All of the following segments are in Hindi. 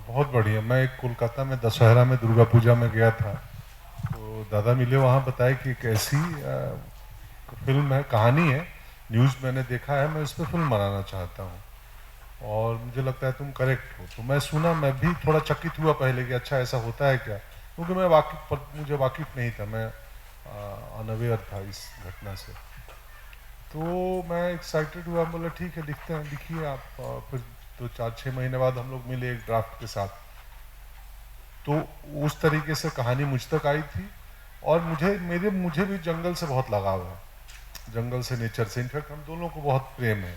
बहुत बढ़िया। मैं एक कोलकाता में दशहरा में दुर्गा पूजा में गया था, तो दादा मिले वहाँ, बताए कि एक ऐसी फिल्म है, कहानी है, न्यूज़ मैंने देखा है, मैं इस पर फिल्म बनाना चाहता हूँ और मुझे लगता है तुम करेक्ट हो। तो मैं सुना, मैं भी थोड़ा चकित हुआ पहले कि अच्छा ऐसा होता है क्या, क्योंकि मैं मुझे वाकिफ नहीं था, मैं अनअवेयर था इस घटना से। तो मैं एक्साइटेड हुआ, बोला ठीक है लिखते हैं, लिखिए आप। फिर 2 4 6 महीने बाद हम लोग मिले एक ड्राफ्ट के साथ। तो उस तरीके से कहानी मुझ तक आई थी। और मुझे भी जंगल से बहुत लगाव है, जंगल से, नेचर से। इनफैक्ट हम दोनों को बहुत प्रेम है।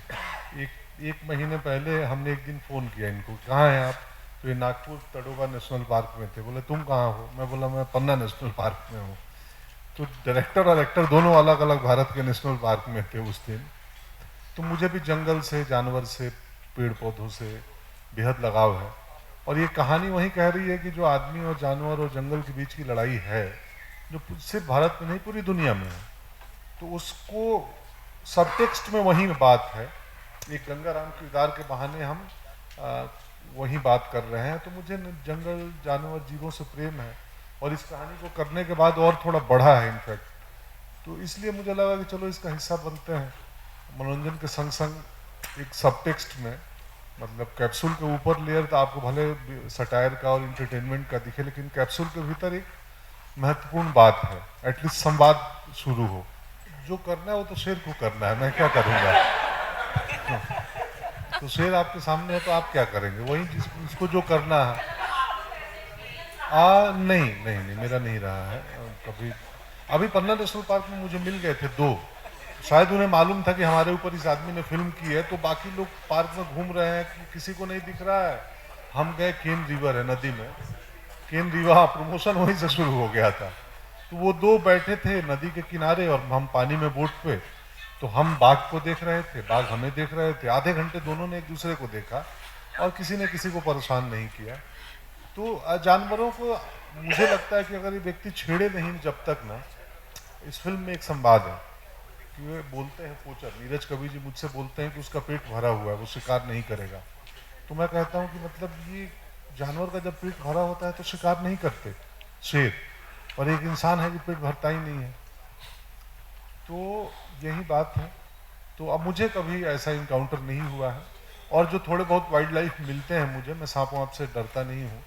एक एक महीने पहले हमने एक दिन फ़ोन किया इनको, कहाँ हैं आप? तो ये नागपुर तड़ोबा नेशनल पार्क में थे। बोले तुम कहाँ हो? मैं बोला मैं पन्ना नेशनल पार्क में हूँ। तो डायरेक्टर और एक्टर दोनों अलग अलग भारत के नेशनल पार्क में थे उस दिन। तो मुझे भी जंगल से, जानवर से, पेड़ पौधों से बेहद लगाव है। और ये कहानी वही कह रही है कि जो आदमी और जानवर और जंगल के बीच की लड़ाई है, जो सिर्फ भारत में नहीं पूरी दुनिया में है, तो उसको सबटेक्स्ट में वही बात है। एक गंगाराम किरदार के बहाने हम आ, वही बात कर रहे हैं। तो मुझे जंगल, जानवर, जीवों से प्रेम है और इस कहानी को करने के बाद और थोड़ा बढ़ा है इनफैक्ट। तो इसलिए मुझे लगा कि चलो इसका हिस्सा बनते हैं। मनोरंजन के संग संग एक सबटेक्स्ट में, मतलब कैप्सूल के ऊपर लेयर तो आपको भले सटायर का और इंटरटेनमेंट का दिखे, लेकिन कैप्सूल के भीतर एक महत्वपूर्ण बात है, एटलीस्ट संवाद शुरू हो। जो करना है वो तो शेर को करना है, मैं क्या करूँगा? तो शेर आपके सामने है तो आप क्या करेंगे? वही जिसको जो करना है। नहीं नहीं नहीं, मेरा नहीं रहा है कभी। अभी पन्ना नेशनल पार्क में मुझे मिल गए थे दो। शायद उन्हें मालूम था कि हमारे ऊपर इस आदमी ने फिल्म की है, तो बाकी लोग पार्क में घूम रहे हैं कि किसी को नहीं दिख रहा है। हम गए, केन रिवर है नदी में, केन रिवर, हाँ, प्रमोशन वहीं से शुरू हो गया था। तो वो दो बैठे थे नदी के किनारे और हम पानी में बोट पे। तो हम बाघ को देख रहे थे, बाघ हमें देख रहे थे। आधे घंटे दोनों ने एक दूसरे को देखा और किसी ने किसी को परेशान नहीं किया। तो जानवरों को, मुझे लगता है कि अगर ये व्यक्ति छेड़े नहीं जब तक ना, इस फिल्म में एक संवाद है कि वे बोलते हैं, पोचर नीरज कवि जी मुझसे बोलते हैं कि उसका पेट भरा हुआ है, वो शिकार नहीं करेगा। तो मैं कहता हूँ कि मतलब ये जानवर का जब पेट भरा होता है तो शिकार नहीं करते शेर, और एक इंसान है कि पेट भरता ही नहीं है। तो यही बात है। तो अब मुझे कभी ऐसा इनकाउंटर नहीं हुआ है। और जो थोड़े बहुत वाइल्ड लाइफ मिलते हैं मुझे, मैं सांप वाप से डरता नहीं हूँ,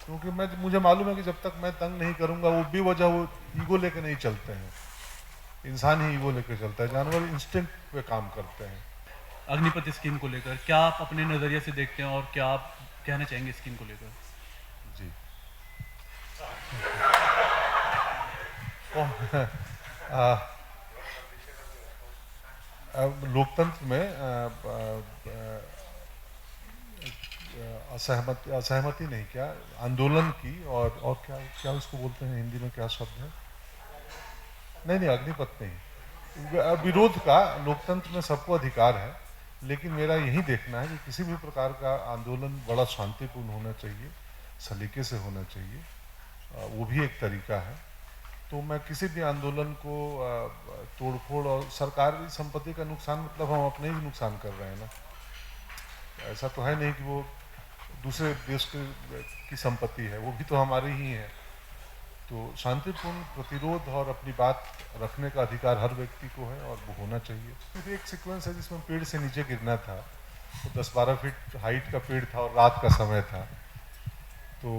क्योंकि मुझे मालूम है कि जब तक मैं तंग नहीं करूँगा, वो बेवजह वो ईगो लेके नहीं चलते हैं। इंसान ही ईगो लेके चलता है, जानवर इंस्टिंक्ट पे काम करते हैं। अग्निपथ स्कीम को लेकर क्या आप अपने नज़रिए से देखते हैं और क्या आप कहना चाहेंगे स्कीम को लेकर? जी। लोकतंत्र में असहमति नहीं, क्या आंदोलन की, और क्या क्या उसको बोलते हैं हिंदी में, क्या शब्द है? नहीं नहीं, अग्निपथ नहीं, विरोध का। लोकतंत्र में सबको अधिकार है, लेकिन मेरा यही देखना है कि किसी भी प्रकार का आंदोलन बड़ा शांतिपूर्ण होना चाहिए, सलीके से होना चाहिए। वो भी एक तरीका है। तो मैं किसी भी आंदोलन को तोड़फोड़ और सरकारी संपत्ति का नुकसान, मतलब हम अपने ही नुकसान कर रहे हैं ना। ऐसा तो है नहीं कि वो दूसरे देश की संपत्ति है, वो भी तो हमारी ही है। तो शांतिपूर्ण प्रतिरोध और अपनी बात रखने का अधिकार हर व्यक्ति को है और वो होना चाहिए। फिर एक सीक्वेंस है जिसमें पेड़ से नीचे गिरना था, तो 10-12 फीट हाइट का पेड़ था और रात का समय था। तो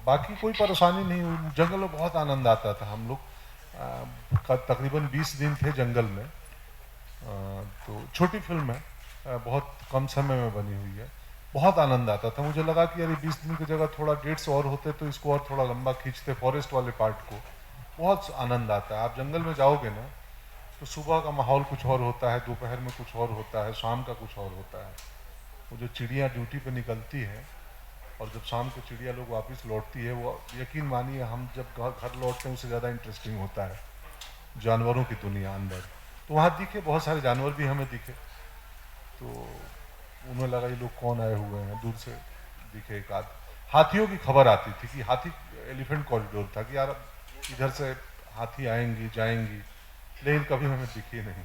बाकी कोई परेशानी नहीं हुई, जंगल में बहुत आनंद आता था। हम लोग तकरीबन 20 दिन थे जंगल में। तो छोटी फिल्म है, बहुत कम समय में बनी हुई है। बहुत आनंद आता था। मुझे लगा कि अरे 20 दिन की जगह थोड़ा डेट्स और होते तो इसको और थोड़ा लंबा खींचते, फॉरेस्ट वाले पार्ट को। बहुत आनंद आता है। आप जंगल में जाओगे ना, तो सुबह का माहौल कुछ और होता है, दोपहर में कुछ और होता है, शाम का कुछ और होता है। वो जो चिड़िया ड्यूटी पे निकलती है और जब शाम को चिड़िया लोग वापस लौटती है, वो यकीन मानिए हम जब घर लौटते हैं उससे ज़्यादा इंटरेस्टिंग होता है। जानवरों की दुनिया अंदर, तो वहाँ दिखे, बहुत सारे जानवर भी हमें दिखे। तो उन्हें लगा ये लोग कौन आए हुए हैं, दूर से दिखे एक आध। हाथियों की खबर आती थी कि हाथी, एलिफेंट कॉरिडोर था कि यार इधर से हाथी आएंगी जाएंगी, लेकिन कभी हमें दिखी नहीं।